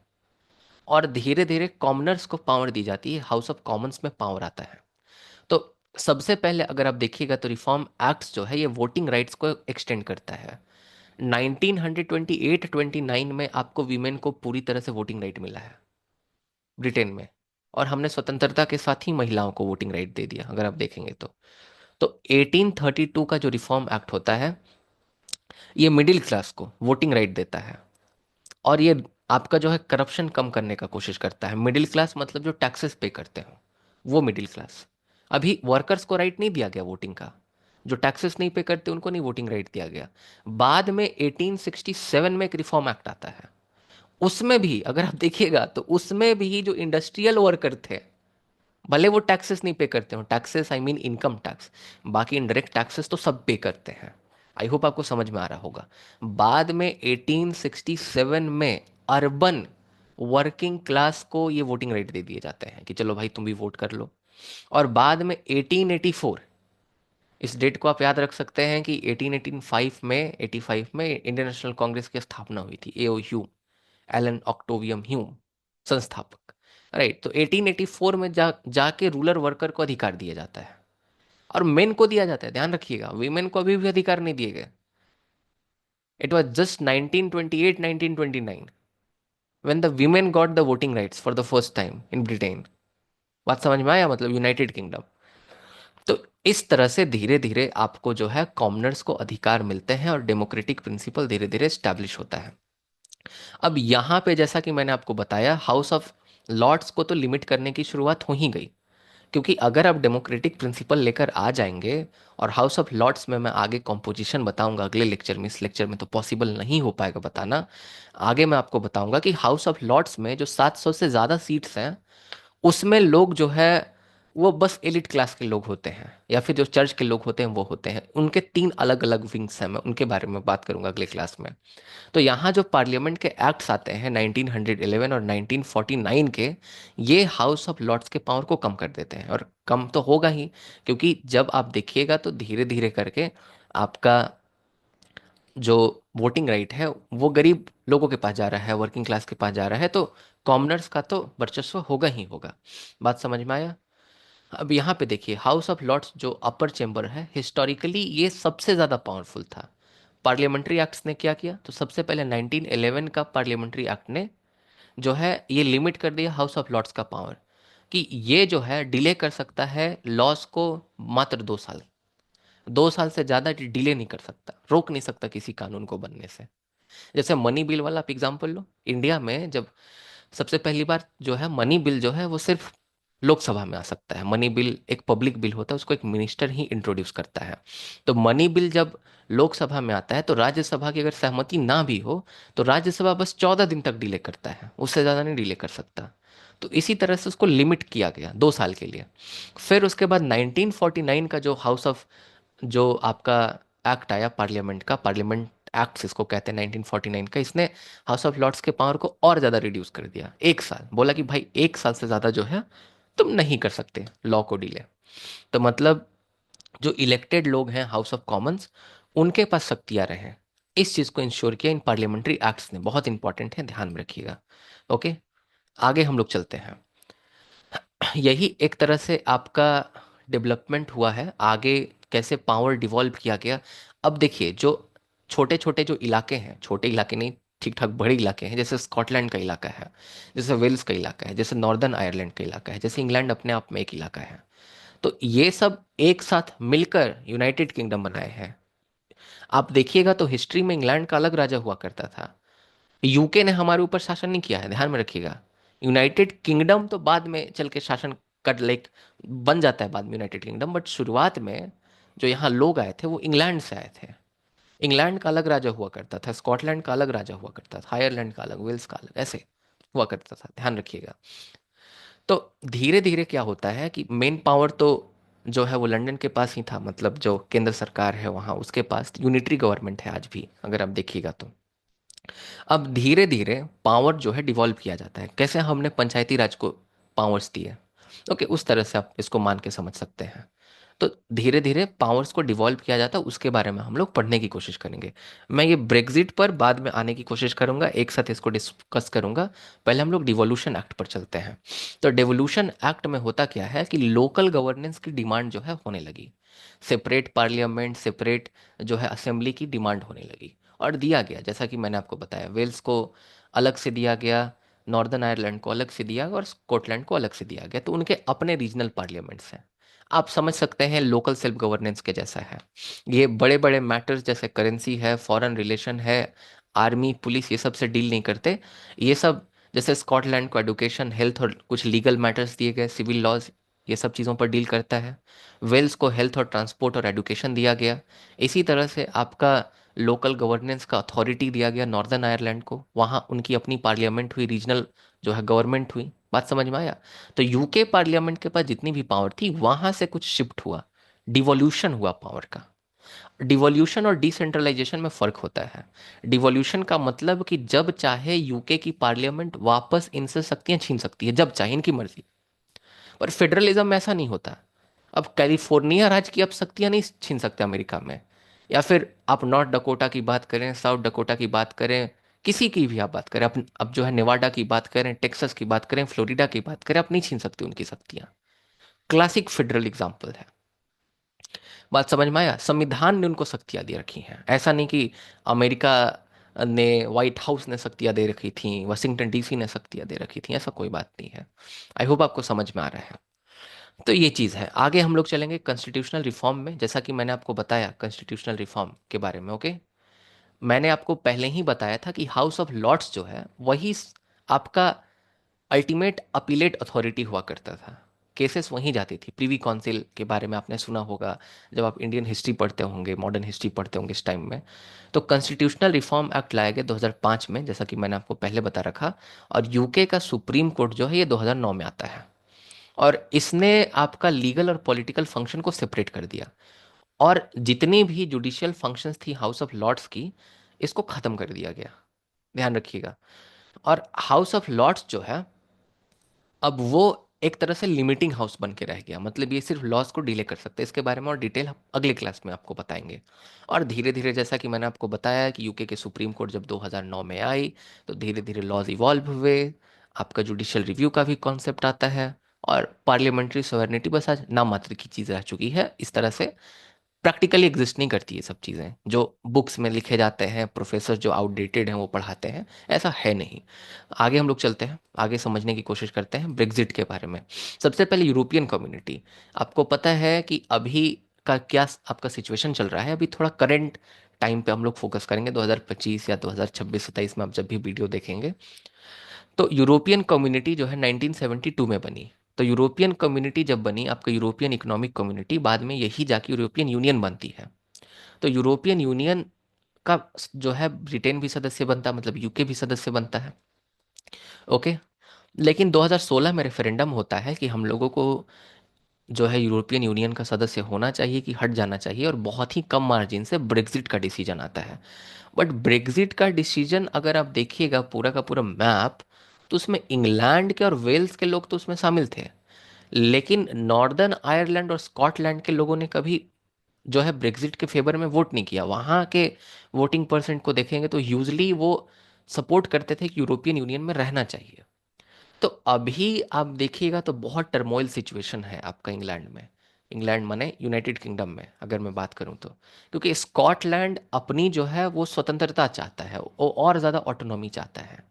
और धीरे धीरे कॉमनर्स को पावर दी जाती है, हाउस ऑफ कॉमन्स में पावर आता है। तो सबसे पहले अगर आप देखिएगा तो रिफॉर्म एक्ट्स जो है ये वोटिंग राइट्स को एक्सटेंड करता है। 1928-29 में आपको वीमेन को पूरी तरह से वोटिंग राइट मिला है ब्रिटेन में, और हमने स्वतंत्रता के साथ ही महिलाओं को वोटिंग राइट दे दिया, अगर आप देखेंगे तो 1832 का जो रिफॉर्म एक्ट होता है, ये मिडिल क्लास को वोटिंग राइट देता है, और ये आपका जो है करप्शन कम करने का कोशिश करता है। मिडिल क्लास मतलब जो टैक्सेस पे करते हो, वो मिडिल क्लास। अभी वर्कर्स को राइट नहीं दिया गया वोटिंग का, जो टैक्सेस नहीं पे करते उनको नहीं वोटिंग राइट दिया गया। बाद में 1867 में एक रिफॉर्म एक्ट आता है, उसमें भी अगर आप देखिएगा तो उसमें भी जो इंडस्ट्रियल वर्कर थे, भले वो टैक्सेस नहीं पे करते हो, taxes I mean income tax, बाकी इनडायरेक्ट टैक्सेस तो सब पे करते हैं। आई होप आपको समझ में आ रहा होगा। बाद में 1867 में अर्बन वर्किंग क्लास को ये वोटिंग राइट दे दिए जाते हैं कि चलो भाई तुम भी वोट कर लो। और बाद में 1884, इस डेट को आप याद रख सकते हैं कि 1885 में 85 में इंडियन नेशनल कांग्रेस की स्थापना हुई थी, एओ ह्यूम, एलन ऑक्टोवियम ह्यूम, संस्थापक, राइट। तो 1884 में जाके रूरल वर्कर को अधिकार दिया जाता है, और मेन को दिया जाता है, ध्यान रखिएगा, वीमेन को अभी भी अधिकार नहीं दिए गए। It was just 1928 1929 when the women got the voting rights for the first time in Britain। बात समझ में आया, मतलब यूनाइटेड किंगडम। तो इस तरह से धीरे धीरे आपको जो है कॉमनर्स को अधिकार मिलते हैं, और डेमोक्रेटिक प्रिंसिपल धीरे धीरे स्टैब्लिश होता है। अब यहाँ पे जैसा कि मैंने आपको बताया, हाउस ऑफ लॉर्ड्स को तो लिमिट करने की शुरुआत हो ही गई, क्योंकि अगर आप डेमोक्रेटिक प्रिंसिपल लेकर आ जाएंगे, और हाउस ऑफ लॉर्ड्स में मैं आगे कॉम्पोजिशन बताऊंगा अगले लेक्चर में, इस लेक्चर में तो पॉसिबल नहीं हो पाएगा बताना। आगे मैं आपको बताऊंगा कि हाउस ऑफ लॉर्ड्स में जो 700 से ज़्यादा सीट्स हैं, उसमें लोग जो है वो बस एलिट क्लास के लोग होते हैं या फिर जो चर्च के लोग होते हैं वो होते हैं। उनके तीन अलग अलग विंग्स हैं, मैं उनके बारे में बात करूंगा अगले क्लास में। तो यहाँ जो पार्लियामेंट के एक्ट्स आते हैं 1911 और 1949 के, ये हाउस ऑफ लॉर्ड्स के पावर को कम कर देते हैं। और कम तो होगा ही, क्योंकि जब आप देखिएगा तो धीरे धीरे करके आपका जो वोटिंग राइट है वो गरीब लोगों के पास जा रहा है, वर्किंग क्लास के पास जा रहा है, तो कॉमनर्स का तो वर्चस्व होगा ही होगा। बात समझ में आया? अब यहाँ पे देखिए, हाउस ऑफ लॉर्ड्स जो अपर चेंबर है, हिस्टोरिकली ये सबसे ज़्यादा पावरफुल था। पार्लियामेंट्री एक्ट्स ने क्या किया, तो सबसे पहले 1911 का पार्लियामेंट्री एक्ट ने जो है ये लिमिट कर दिया हाउस ऑफ लॉर्ड्स का पावर, कि ये जो है डिले कर सकता है लॉस को मात्र 2 साल। 2 साल से ज़्यादा डिले नहीं कर सकता, रोक नहीं सकता किसी कानून को बनने से। जैसे मनी बिल वाला आप एग्जाम्पल लो, इंडिया में जब सबसे पहली बार जो है मनी बिल जो है वो सिर्फ लोकसभा में आ सकता है। मनी बिल एक पब्लिक बिल होता है, उसको एक मिनिस्टर ही इंट्रोड्यूस करता है। तो मनी बिल जब लोकसभा में आता है तो राज्यसभा की अगर सहमति ना भी हो तो राज्यसभा बस 14 दिन तक डिले करता है, उससे ज़्यादा नहीं डिले कर सकता। तो इसी तरह से उसको लिमिट किया गया 2 साल के लिए। फिर उसके बाद 1949 का जो हाउस ऑफ जो आपका एक्ट आया पार्लियामेंट का, पार्लियामेंट एक्ट इसको कहते हैं 1949 का, इसने हाउस ऑफ लॉर्ड्स के पावर को और ज़्यादा रिड्यूस कर दिया 1 साल। बोला कि भाई 1 साल से ज़्यादा जो है तुम नहीं कर सकते लॉ को डिले। तो मतलब जो इलेक्टेड लोग हैं हाउस ऑफ कॉमन्स, उनके पास शक्तियाँ रहे। इस चीज़ को इंश्योर किया इन पार्लियामेंट्री एक्ट्स ने, बहुत इंपॉर्टेंट है, ध्यान में रखिएगा। ओके, आगे हम लोग चलते हैं। यही एक तरह से आपका डेवलपमेंट हुआ है। आगे कैसे पावर डिवॉल्व किया गया। अब देखिए, जो छोटे छोटे जो इलाके हैं, छोटे इलाके नहीं, ठीक ठाक बड़े इलाके हैं, जैसे स्कॉटलैंड का इलाका है, जैसे वेल्स का इलाका है, जैसे नॉर्दर्न आयरलैंड का इलाका है, जैसे इंग्लैंड अपने आप में एक इलाका है। तो ये सब एक साथ मिलकर यूनाइटेड किंगडम बनाए हैं। आप देखिएगा तो हिस्ट्री में इंग्लैंड का अलग राजा हुआ करता था। यूके ने हमारे ऊपर शासन नहीं किया है, ध्यान में रखिएगा। यूनाइटेड किंगडम तो बाद में चल के शासन कर लाइक बन जाता है बाद में यूनाइटेड किंगडम, बट शुरुआत में जो यहाँ लोग आए थे वो इंग्लैंड से आए थे। इंग्लैंड का अलग राजा हुआ करता था, स्कॉटलैंड का अलग राजा हुआ करता था, आयरलैंड का अलग, वेल्स का अलग, ऐसे हुआ करता था, ध्यान रखिएगा। तो धीरे धीरे क्या होता है कि मेन पावर तो जो है वो लंदन के पास ही था, मतलब जो केंद्र सरकार है वहाँ उसके पास यूनिटरी गवर्नमेंट है आज भी, अगर आप देखिएगा तो। अब धीरे धीरे पावर जो है डिवॉल्व किया जाता है। कैसे हमने पंचायती राज को पावर्स दिए, ओके, उस तरह से आप इसको मान के समझ सकते हैं। तो धीरे धीरे पावर्स को डिवॉल्व किया जाता है, उसके बारे में हम लोग पढ़ने की कोशिश करेंगे। मैं ये ब्रेग्जिट पर बाद में आने की कोशिश करूंगा, एक साथ इसको डिस्कस करूंगा। पहले हम लोग डिवोल्यूशन एक्ट पर चलते हैं। तो डिवोल्यूशन एक्ट में होता क्या है कि लोकल गवर्नेंस की डिमांड जो है होने लगी। सेपरेट पार्लियामेंट, सेपरेट जो है असेंबली की डिमांड होने लगी, और दिया गया, जैसा कि मैंने आपको बताया, वेल्स को अलग से दिया गया, नॉर्दर्न आयरलैंड को अलग से दिया गया और स्कॉटलैंड को अलग से दिया गया। तो उनके अपने रीजनल पार्लियामेंट्स हैं। आप समझ सकते हैं लोकल सेल्फ गवर्नेंस के जैसा है। ये बड़े बड़े मैटर्स जैसे करेंसी है, फॉरेन रिलेशन है, आर्मी पुलिस, ये सब से डील नहीं करते। ये सब जैसे स्कॉटलैंड को एडुकेशन, हेल्थ और कुछ लीगल मैटर्स दिए गए, सिविल लॉज, ये सब चीज़ों पर डील करता है। वेल्स को हेल्थ और ट्रांसपोर्ट और एडुकेशन दिया गया। इसी तरह से आपका लोकल गवर्नेंस का अथॉरिटी दिया गया नॉर्दर्न आयरलैंड को, वहाँ उनकी अपनी पार्लियामेंट हुई, रीजनल जो है गवर्नमेंट हुई। बात समझ में आया? तो यूके पार्लियामेंट के पास जितनी भी पावर थी वहां से कुछ शिफ्ट हुआ, डिवोल्यूशन हुआ पावर का। डिवोल्यूशन और डिसेंट्रलाइजेशन में फर्क होता है। डिवोल्यूशन का मतलब कि जब चाहे यूके की पार्लियामेंट वापस इनसे शक्तियां छीन सकती है, जब चाहे, इनकी मर्जी। पर फेडरलिज्म में ऐसा नहीं होता। अब कैलिफोर्निया राज्य की अब शक्तियां नहीं छीन सकते अमेरिका में, या फिर आप नॉर्थ डकोटा की बात करें, साउथ डकोटा की बात करें, किसी की भी आप बात करें, अब जो है नेवाडा की बात करें, टेक्सास की बात करें, फ्लोरिडा की बात करें, आप नहीं छीन सकते उनकी शक्तियां। क्लासिक फेडरल एग्जाम्पल है। बात समझ में आया? संविधान ने उनको शक्तियां दे रखी हैं, ऐसा नहीं कि अमेरिका ने, व्हाइट हाउस ने शक्तियां दे रखी थी, वाशिंगटन डीसी ने शक्तियां दे रखी थी, ऐसा कोई बात नहीं है। आई होप आपको समझ में आ रहा है। तो ये चीज़ है। आगे हम लोग चलेंगे कॉन्स्टिट्यूशनल रिफॉर्म में, जैसा कि मैंने आपको बताया कॉन्स्टिट्यूशनल रिफॉर्म के बारे में। ओके, मैंने आपको पहले ही बताया था कि हाउस ऑफ लॉर्ड्स जो है वही आपका अल्टीमेट अपीलेट अथॉरिटी हुआ करता था। केसेस वहीं जाती थी। प्रीवी काउंसिल के बारे में आपने सुना होगा जब आप इंडियन हिस्ट्री पढ़ते होंगे, मॉडर्न हिस्ट्री पढ़ते होंगे इस टाइम में। तो कॉन्स्टिट्यूशनल रिफॉर्म एक्ट लाया गया 2005 में, जैसा कि मैंने आपको पहले बता रखा। और यूके का सुप्रीम कोर्ट जो है ये 2009 में आता है। और इसने आपका लीगल और पॉलिटिकल फंक्शन को सेपरेट कर दिया। और जितनी भी जुडिशियल फंक्शंस थी हाउस ऑफ लॉर्ड्स की, इसको खत्म कर दिया गया। ध्यान रखिएगा। और हाउस ऑफ लॉर्ड्स जो है, अब वो एक तरह से लिमिटिंग हाउस बन के रह गया। मतलब ये सिर्फ लॉस को डिले कर सकते हैं। इसके बारे में और डिटेल हम अगले क्लास में आपको बताएंगे। और धीरे धीरे, जैसा कि मैंने आपको बताया कि यूके के सुप्रीम कोर्ट जब 2009 में आई, तो धीरे धीरे लॉज इवॉल्व हुए। आपका जुडिशियल रिव्यू का भी कॉन्सेप्ट आता है। और पार्लियामेंट्री सॉवरेनिटी बस आज नाम मात्र की चीज़ रह चुकी है। इस तरह से प्रैक्टिकली एग्जिस्ट नहीं करती ये सब चीज़ें जो बुक्स में लिखे जाते हैं, प्रोफेसर जो आउटडेटेड हैं वो पढ़ाते हैं, ऐसा है नहीं। आगे हम लोग चलते हैं, आगे समझने की कोशिश करते हैं ब्रेग्जिट के बारे में। सबसे पहले यूरोपियन कम्युनिटी। आपको पता है कि अभी का क्या आपका सिचुएशन चल रहा है। अभी थोड़ा करंट टाइम पे हम लोग फोकस करेंगे, 2025 या 2026-27 में आप जब भी वीडियो देखेंगे। तो यूरोपियन कम्युनिटी जो है 1972 में बनी। तो यूरोपियन कम्युनिटी जब बनी, आपका यूरोपियन इकोनॉमिक कम्युनिटी, बाद में यही जाके यूरोपियन यूनियन बनती है। तो यूरोपियन यूनियन का जो है ब्रिटेन भी सदस्य बनता है, मतलब यूके भी सदस्य बनता है। ओके। लेकिन 2016 में रेफरेंडम होता है कि हम लोगों को जो है यूरोपियन यूनियन का सदस्य होना चाहिए कि हट जाना चाहिए, और बहुत ही कम मार्जिन से ब्रेग्जिट का डिसीजन आता है। बट ब्रेग्जिट का डिसीजन अगर आप देखिएगा पूरा का पूरा मैप, तो उसमें इंग्लैंड के और वेल्स के लोग तो उसमें शामिल थे, लेकिन नॉर्दर्न आयरलैंड और स्कॉटलैंड के लोगों ने कभी जो है ब्रेग्जिट के फेवर में वोट नहीं किया। वहाँ के वोटिंग परसेंट को देखेंगे तो यूजली वो सपोर्ट करते थे कि यूरोपियन यूनियन में रहना चाहिए। तो अभी आप देखिएगा तो बहुत टर्मोइल सिचुएशन है आपका इंग्लैंड में। इंग्लैंड माने यूनाइटेड किंगडम में अगर मैं बात करूं तो, क्योंकि स्कॉटलैंड अपनी जो है वो स्वतंत्रता चाहता है, वो और ज़्यादा ऑटोनॉमी चाहता है।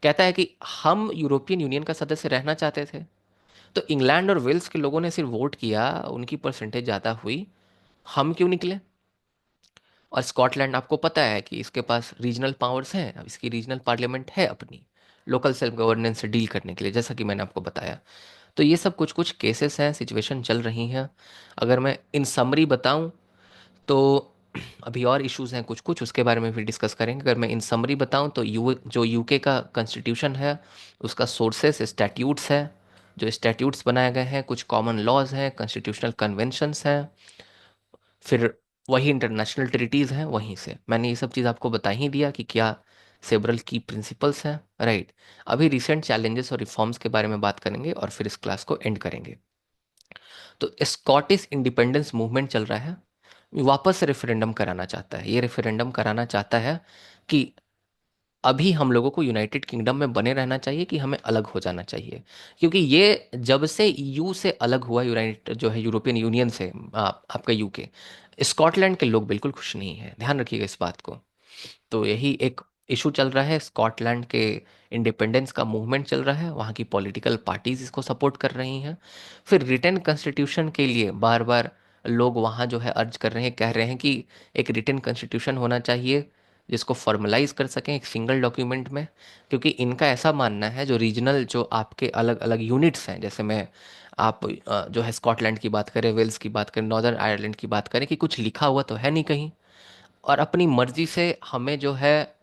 कहता है कि हम यूरोपियन यूनियन का सदस्य रहना चाहते थे। तो इंग्लैंड और वेल्स के लोगों ने सिर्फ वोट किया, उनकी परसेंटेज ज़्यादा हुई, हम क्यों निकले। और स्कॉटलैंड आपको पता है कि इसके पास रीजनल पावर्स हैं, अब इसकी रीजनल पार्लियामेंट है अपनी, लोकल सेल्फ गवर्नेंस से डील करने के लिए, जैसा कि मैंने आपको बताया। तो ये सब कुछ कुछ केसेस हैं, सिचुएशन चल रही हैं। अगर मैं इन समरी बताऊं तो अभी और इश्यूज हैं कुछ कुछ, उसके बारे में भी डिस्कस करेंगे। अगर मैं इन समरी बताऊं तो जो यूके का कॉन्स्टिट्यूशन है, उसका सोर्सेस स्टैट्यूट्स है। जो स्टैट्यूट्स बनाए गए हैं, कुछ कॉमन लॉज हैं, कॉन्स्टिट्यूशनल कन्वेंशंस हैं, फिर वही इंटरनेशनल ट्रिटीज़ हैं। वहीं से मैंने ये सब चीज़ आपको बता ही दिया कि क्या सेवरल की प्रिंसिपल्स हैं, राइट। अभी रिसेंट चैलेंजेस और रिफॉर्म्स के बारे में बात करेंगे और फिर इस क्लास को एंड करेंगे। तो स्कॉटिश इंडिपेंडेंस मूवमेंट चल रहा है, वापस से रेफरेंडम कराना चाहता है। ये रेफरेंडम कराना चाहता है कि अभी हम लोगों को यूनाइटेड किंगडम में बने रहना चाहिए कि हमें अलग हो जाना चाहिए। क्योंकि ये जब से ईयू से अलग हुआ, यूनाइटेड जो है यूरोपियन यूनियन से, आपका यूके, स्कॉटलैंड के लोग बिल्कुल खुश नहीं है। ध्यान रखिएगा इस बात को। तो यही एक इशू चल रहा है, स्कॉटलैंड के इंडिपेंडेंस का मूवमेंट चल रहा है, वहाँ की पॉलिटिकल पार्टीज इसको सपोर्ट कर रही हैं। फिर रिटन कॉन्स्टिट्यूशन के लिए बार बार लोग वहाँ जो है अर्ज कर रहे हैं, कह रहे हैं कि एक रिटन कॉन्स्टिट्यूशन होना चाहिए जिसको फॉर्मलाइज कर सकें एक सिंगल डॉक्यूमेंट में। क्योंकि इनका ऐसा मानना है, जो रीजनल जो आपके अलग अलग यूनिट्स हैं, जैसे मैं आप जो है स्कॉटलैंड की बात करें, वेल्स की बात करें, नॉर्दर्न आयरलैंड की बात करें, कि कुछ लिखा हुआ तो है नहीं कहीं, और अपनी मर्जी से हमें जो है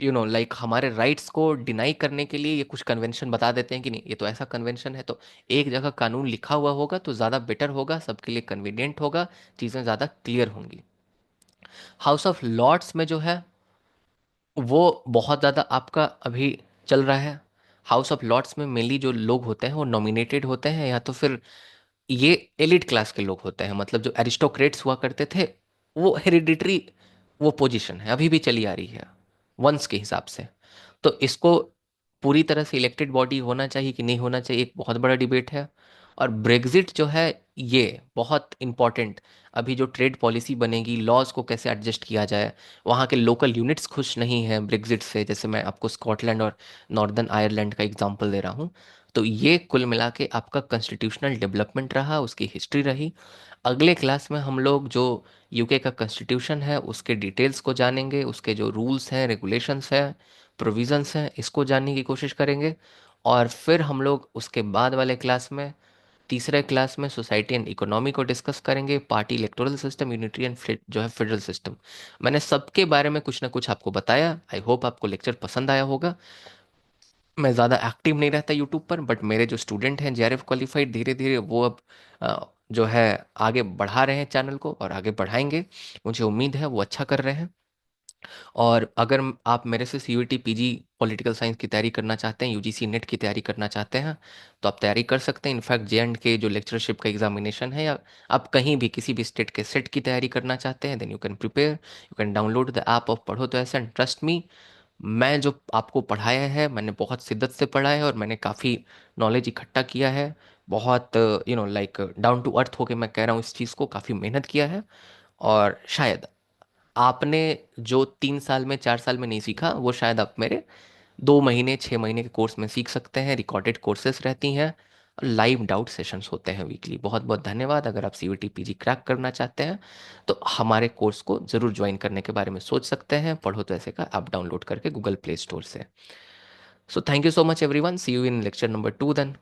लाइक हमारे राइट्स को डिनाई करने के लिए ये कुछ कन्वेंशन बता देते हैं कि नहीं, ये तो ऐसा कन्वेंशन है। तो एक जगह कानून लिखा हुआ होगा तो ज़्यादा बेटर होगा, सबके लिए कन्वीनियंट होगा, चीज़ें ज़्यादा क्लियर होंगी। हाउस ऑफ लॉर्ड्स में जो है वो बहुत ज़्यादा आपका अभी चल रहा है। हाउस ऑफ लॉर्ड्स में मेनली जो लोग होते हैं वो नॉमिनेटेड होते हैं, या तो फिर ये एलिट क्लास के लोग होते हैं, मतलब जो एरिस्टोक्रेट्स हुआ करते थे। वो हेरिडिटरी वो पोजीशन है, अभी भी चली आ रही है वंश के हिसाब से। तो इसको पूरी तरह से इलेक्टेड बॉडी होना चाहिए कि नहीं होना चाहिए, एक बहुत बड़ा डिबेट है। और ब्रेग्जिट जो है, ये बहुत इंपॉर्टेंट, अभी जो ट्रेड पॉलिसी बनेगी, लॉज को कैसे एडजस्ट किया जाए, वहाँ के लोकल यूनिट्स खुश नहीं हैं ब्रेग्जिट से, जैसे मैं आपको स्कॉटलैंड और नॉर्दर्न आयरलैंड का एग्जांपल दे रहा हूँ। तो ये कुल मिला के आपका कॉन्स्टिट्यूशनल डेवलपमेंट रहा, उसकी हिस्ट्री रही। अगले क्लास में हम लोग जो यूके का कॉन्स्टिट्यूशन है उसके डिटेल्स को जानेंगे, उसके जो रूल्स हैं, रेगुलेशंस हैं, प्रोविजंस हैं, इसको जानने की कोशिश करेंगे। और फिर हम लोग उसके बाद वाले क्लास में, तीसरे क्लास में, सोसाइटी एंड इकोनॉमी को डिस्कस करेंगे, party electoral system, unitary and जो है फेडरल सिस्टम। मैंने सबके बारे में कुछ ना कुछ आपको बताया। आई होप आपको लेक्चर पसंद आया होगा। मैं ज़्यादा एक्टिव नहीं रहता यूट्यूब पर, बट मेरे जो स्टूडेंट हैं जेआरएफ क्वालिफाइड, धीरे धीरे वो अब जो है आगे बढ़ा रहे हैं चैनल को और आगे बढ़ाएंगे। मुझे उम्मीद है वो अच्छा कर रहे हैं। और अगर आप मेरे से सीयूईटी पीजी पॉलिटिकल साइंस की तैयारी करना चाहते हैं, यूजीसी नेट की तैयारी करना चाहते हैं, तो आप तैयारी कर सकते हैं। इनफैक्ट जे एंड के जो लेक्चरशिप का एग्जामिनेशन है, या आप कहीं भी किसी भी स्टेट के सेट की तैयारी करना चाहते हैं, then you can prepare, you can download the app of पढ़ो तो ऐसा। एंड ट्रस्ट मी, मैं जो आपको पढ़ाया है मैंने बहुत शिद्दत से पढ़ा है और मैंने काफ़ी नॉलेज इकट्ठा किया है। बहुत लाइक डाउन टू अर्थ होके मैं कह रहा हूँ इस चीज़ को, काफ़ी मेहनत किया है। और शायद आपने जो 3 साल में 4 साल में नहीं सीखा, वो शायद आप मेरे 2 महीने 6 महीने के कोर्स में सीख सकते हैं। रिकॉर्डेड कोर्सेज रहती हैं, लाइव डाउट सेशंस होते हैं वीकली। बहुत बहुत धन्यवाद। अगर आप सीयूईटी पीजी क्रैक करना चाहते हैं तो हमारे कोर्स को ज़रूर ज्वाइन करने के बारे में सोच सकते हैं। पढ़ो तो ऐसे का आप डाउनलोड करके गूगल प्ले स्टोर से। So thank you so much everyone, see you in lecture number 2 then.